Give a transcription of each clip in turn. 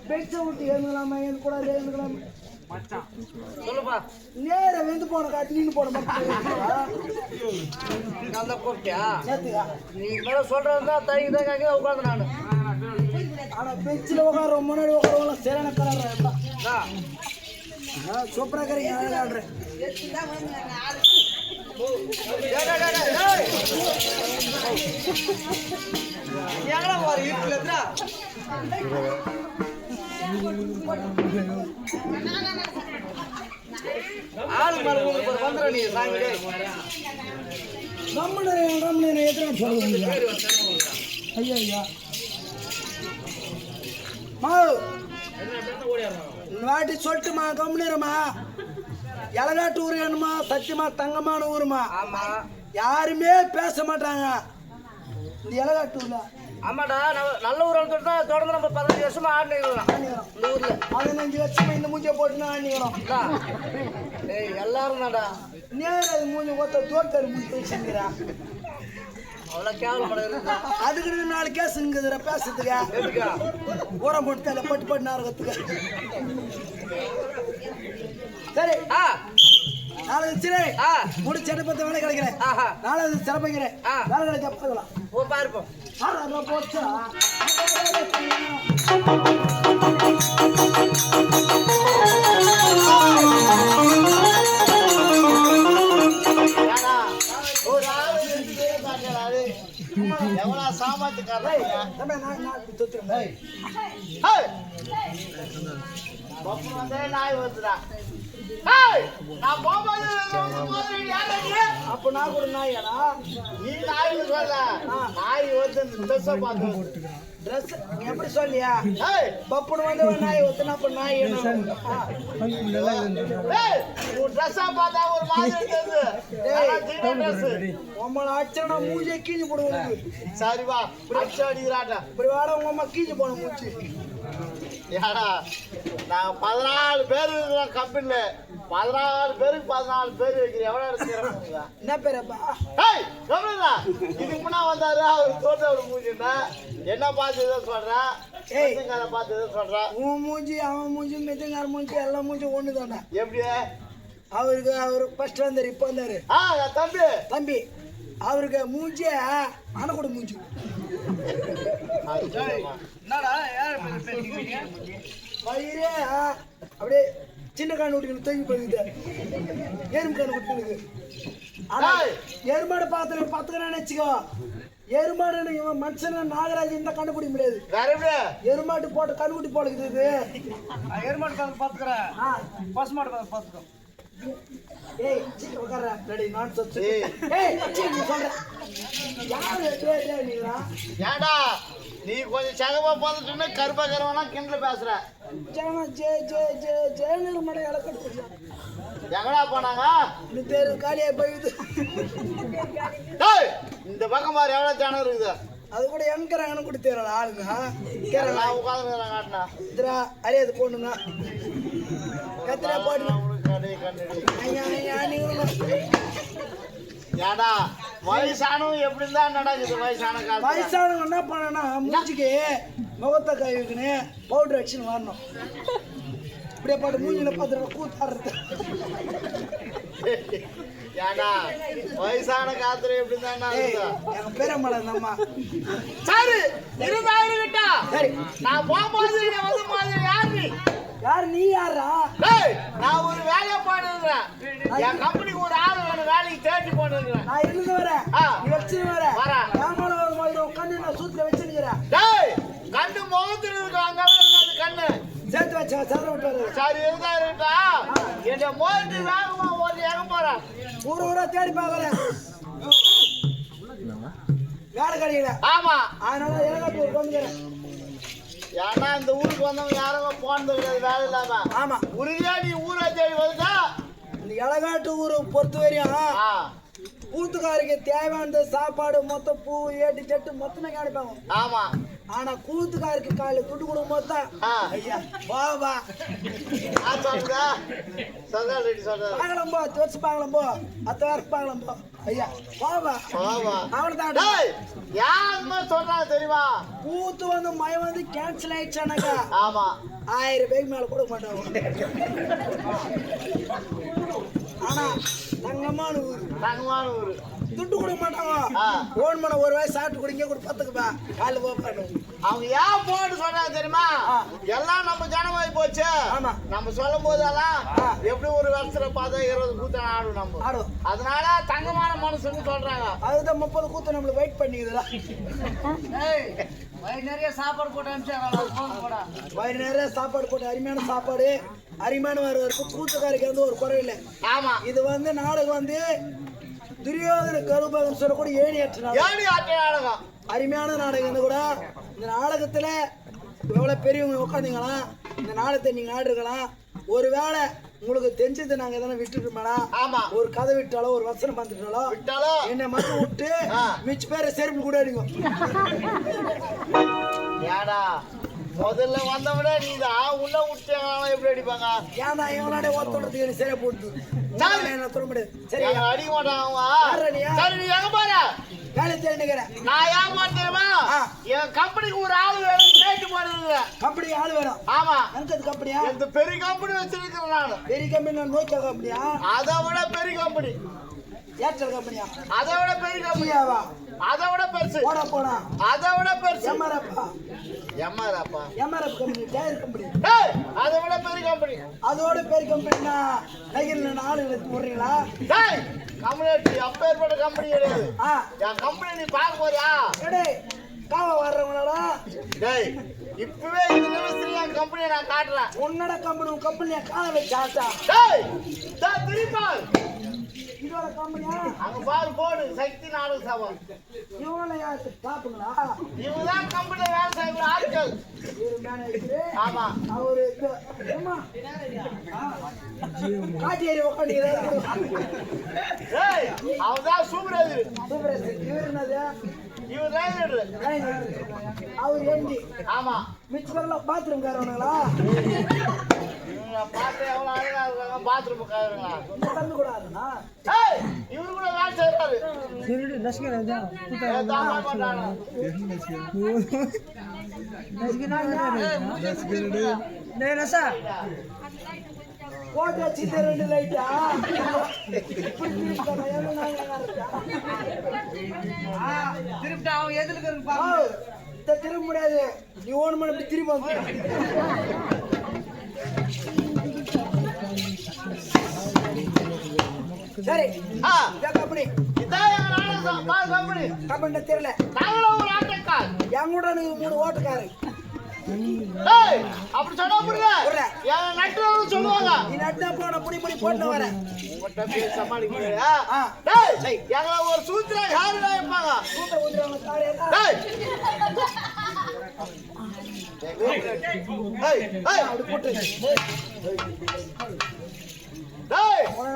பெட்ஸை விட்டு எழுந்துக்கலாமா எழுந்துக்கூடாது எழுந்துக்கலாமா சொல்லுப்பா நேர வெந்து போன காட்டு நீங்க போன நல்லா கூப்பிட்டியா நீங்க சொல்றதுதான் தைக்கு தான் கேட்க உட்காந்து நானு ஆனா பெட்சில் உட்கார முன்னாடி உட்கார சரியான கலர் சூப்பரா கறீங்க ஆடுறேன் ஐயா வாட்டி சொல்லிட்டுமா கம்முனிரமா எலகாட்டு ஊர் வேணுமா சத்தியமா தங்கமான ஊருமா யாருமே பேச மாட்டாங்க இந்த எலகாட்டூர்ல ஆமாடா நல்ல ஊர் தான் தொடர்ந்து நம்ம 15 வருஷமா ஆடினீங்களா இந்த ஊர்ல 15 வருஷமா இந்த மூஞ்சியை போட்டுனா ஆடினீங்களோம் எல்லாரும் தான்டா நேரம் அது மூஞ்சி ஒருத்த தோட்டர் மூஞ்சி பேசுங்கிறா அவ்வளோ கேவலப்பட அதுக்கு 4 கேஸுங்குதுற பேசுறதுக்கு ஊரம் போட்டு பட்டு பட்டு நாரகத்துக்கு சரி நாளைக்கு சரி முடிச்சட்டு 10 வேலை கிடைக்கிறேன் நாளைக்கு சிறப்புங்கிறேன் வேலை கிடைக்க அப்போ பார்ப்போம் போச்சா எவ்வளோ சாமாத்துக்காரன் நாய் வருதுடா நான் போகும்போது அப்ப நான் கூட நாயாடா நீ நாய் சொல்ல நாய் வந்து ட்ரெஸ்ஸை பார்த்து ட்ரெஸ் எப்படி சொல்லியா பப்புனு வந்து ஒரு நாய் ஒத்துனா அப்ப நாய் ட்ரெஸ்ஸா பார்த்தா ஒரு மாதிரி உம்மளை அச்சனா மூஞ்சியை கீழே போடுவோம் சரிவா அடிச்சு அடிக்கிறாட்டா இப்படி வாட உங்க அம்மா கீழே போன மூச்சு ஏடா நான் 14 பேர் இருக்கிறேன் கம்பெனில 14 பேருக்கு 14 பேர் வைக்கிறேன் எவ்வளோ இருக்கிறேன் என்ன பேரப்பா இதுக்கு முன்னா வந்தாரு அவர் தோட்ட அவர் மூஞ்சின்னா என்ன பார்த்து எதை சொல்றேன் மித்தங்கார பார்த்து எதை சொல்றேன் உன் மூஞ்சி அவன் மூஞ்சி மித்தங்கார மூஞ்சி எல்லா மூஞ்சி ஒன்று தானே எப்படி அவருக்கு அவர் ஃபர்ஸ்ட் வந்தார் இப்போ வந்தாரு தம்பி தம்பி அவருக்கு மூஞ்சிய அணக்கூட மூஞ்சி வயிறே அப்படியே சின்ன காணு குட்டிக்கு தூக்கி போயிடுது எறும்பு காணு குட்டிக்கு எருமாடு பார்த்துக்கிறேன்னு வச்சுக்கோ எருமாடு இவன் மனுஷன நாகராஜ் இந்த கண்டுபிடிக்க முடியாது எருமாட்டு போட்டு கண்ணுக்குட்டி போடுக்குது எருமாடு பார்த்துக்கிறேன் பசுமாடு பார்த்துக்கோ ஏய் சின்ன உட்கார்றா ரெடி நான் சொச்சு ஏய் சின்ன சொல்றேன் யாரு நீங்களா ஏடா நீ கொஞ்சம் சகவா போந்துட்டுன்னு கருப்பா கருவானா கிண்டல பேசுற ஜன ஜே ஜே ஜே ஜேனர் மடை இலக்கட்டு எங்கடா போனாங்க இந்த பேரு காலியா போயிடுது டேய் இந்த பக்கம் பாரு எவ்வளவு ஜனம் இருக்குது அது கூட எங்கறாங்கன்னு கூட தெரியல ஆளுங்க கேரளா உட்கார்ந்து காட்டனா இதுரா அரியது போடுங்க கத்திரா போடுங்க ஏடா வயசானவங்க எப்படி தான் நடக்குது வயசானவங்க என்ன பண்ணனா மூஞ்சிக்கு முகத்தை கை வைக்கணும் பவுடர் அடிச்சுன்னு வரணும் இப்படியே பாட்டு மூஞ்சில பார்த்துட்டு கூத்தாடுறது ஏடா வயசான காத்துல எப்படி தான் எங்க பேரமலை நம்ம சரி இருந்தா சரி நான் போகும்போது வந்து மாதிரி யார் நீ யாரா நான் ஒரு வேலையை போட்டுருக்கேன் என் கம்பெனிக்கு ஒரு ஆள் வேணும் வேலைக்கு தேடி போட்டுருக்கேன் நான் இருந்து வரேன் நீ வச்சு வரேன் கண்ணு நான் சூத்துல வச்சிருக்கிறேன் கண்ணு முகத்துல இருக்கு அங்க கண்ணு சேர்த்து வச்சா சரி விட்டாரு சரி இருந்தா இருக்கா என்ன போயிட்டு வேகமா ஓடி எங்க போறேன் ஊரா தேடி பாக்குறேன் வேலை கிடைக்கல ஆமா அதனால எனக்கு வந்துக்கிறேன் ஏன்னா இந்த ஊருக்கு வந்தவங்க யாரும் போனது கிடையாது வேலை இல்லாம ஆமா உறுதியா நீ ஊரை தேடி வந்துட்டா இந்த இலகாட்டு ஊரை பொறுத்த வரையும் கூத்துக்காருக்கு தேவையான சாப்பாடு மொத்தம் பூ ஏட்டு சட்டு மொத்தமே கிடைப்பாங்க ஆமா ஆனா கூத்துக்காருக்கு காலையில் துட்டு கொடுக்கும் மொத்தம் ஐயா வா வா பாக்கலாம் போ வருஷம் பாக்கலாம் போ 10 வருஷம் பாக்கலாம் போ ஐயா பாவா அவன்தான் யாருமே சொல்றாங்க தெரியுமா? கூத்து வந்து மயம் வந்து கேன்சல் ஆயிடுச்சானாக்கா ஆமா 1000 ரூபாய்க்கு மேல கொடுக்க மாட்டாங்க. ஆனா தங்கமான ஊரு துட்டு கொடுக்க மாட்டாங்க. போன் பண்ண ஒரு வாய் சாப்பிட்டு குடிங்க கூட பத்துக்குப்பா காலைல போப்பாடு. அவங்க ஏன் போன்னு சொல்றாங்க தெரியுமா? எல்லாம் நம்ம ஜனமாயி போச்சு. ஆமா நம்ம சொல்லும் போதெல்லாம் எப்படி ஒரு வருஷத்துல பார்த்தா 20 கூத்த ஆடும் நம்ம ஆடும். அதனால தங்கமான மனுஷன்னு சொல்றாங்க. அதுதான் 30 கூத்து நம்மள வெயிட் பண்ணிக்குதுல. வயிறு நிறைய சாப்பாடு போட்டு அனுப்பிச்சாங்க. வயிறு நிறைய சாப்பாடு போட்டு அருமையான சாப்பாடு அருமையான வருவதற்கு கூத்துக்காரிக்கு வந்து ஒரு குறை இல்லை. ஆமா இது வந்து நாடகம் வந்து துரியோதன கருபகன் சொல்லக்கூடிய ஏணி ஆற்ற நாடகம் அருமையான நாடகம். கூட இந்த நாடகத்துல எவ்வளவு பெரியவங்க உட்காந்தீங்களா இந்த நாடகத்தை நீங்க ஆடுறீங்களா? ஒருவேளை உங்களுக்கு தெரிஞ்சது நாங்க எதனா விட்டுருமேடா ஒரு கதை விட்டாலோ ஒரு வசனம் பார்த்துட்டாலோ என்னை மட்டும் விட்டு மிச்ச பேரை செருப்பு கூட அடிங்க. ஏடா முதல்ல வந்தவிட நீதான் உள்ள விட்டு எப்படி அடிப்பாங்க? ஏன்னா இவனாட ஒருத்தோடத்துக்கு எனக்கு சரியா போட்டு சொல்ல முடியாது. சரி அடிக்க மாட்டாங்க. வேலை தெரிஞ்சுக்கிறேன் நான் ஏன் தெரியுமா? என் கம்பெனிக்கு ஒரு ஆள் வேணும் கேட்டு போடுறது. கம்பெனி ஆள் வேணும். ஆமா அந்த கம்பெனியா? இந்த பெரிய கம்பெனி வச்சிருக்கிறேன் நான். பெரிய கம்பெனி நான் நோக்கியா கம்பெனியா? அதை விட பெரிய கம்பெனி. ஏர்டெல் கம்பெனியா? அதை விட பெரிய கம்பெனியாவா? அதை விட பெருசு. போடா அதை விட பெருசு. MRF company tyre company. அதை விட பெரிய கம்பெனி. அதோட பெரிய கம்பெனினா நகையில் ஆளு போடுறீங்களா? கம்பெனி அப்பேற்பட்ட கம்பெனி கிடையாது. என் கம்பெனி நீ பார்க்க போறியா? காவ வர்றவங்களா? இப்பவே இந்த நிமிஷத்துல என் கம்பெனியை நான் காட்டுறேன். உன்னோட கம்பெனி உன் கம்பெனியை காண வச்சாட்டா? திருப்பா இதோட கம்பெனியா? அங்க பாரு போடு சக்தி நாடக சபா. இவங்கள யாரு பாப்புங்களா? இவங்கதான் கம்பெனில வேலை செய்யற ஆட்கள். ஆமா அவரு காட்டியேரி உட்காந்துக்கிறாரு. அவதான் சூப்பராஜ். இவர் என்னது? இவர் ரைடர். அவர் எம்டி. ஆமா மிச்சம் பாத்ரூம் காரவங்களா? பாத்து எவ்வளவு அழகா இருக்காங்க. பாத்ரூம் காரங்களா தந்து கூடாதுண்ணா. இவரு கூட வேலை செய்யறாரு. போட்டு வச்சுட்டு 2 லைட்டா திருப்பிட்டு அவன் எதுக்கு திரும்ப முடியாது. நீ ஓன் பண்ணி திரும்ப சரி கம்பெனி கம்பெனி தெரியல. என் கூட 3 ஓட்டுக்காரு அப்படி சொன்னா புரியல. நட்டு சொல்லுவாங்க நீ நட்டா போன புடி போட்டு வர சமாளிக்க ஒரு சூத்திர யாருடா இருப்பாங்க?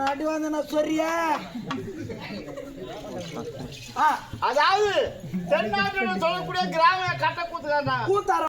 அடி வந்து நான் சொல்றியா? அதாவது தென்னாட்டில் சொல்லக்கூடிய கிராம கட்ட கூத்துக்காரன் கூத்தார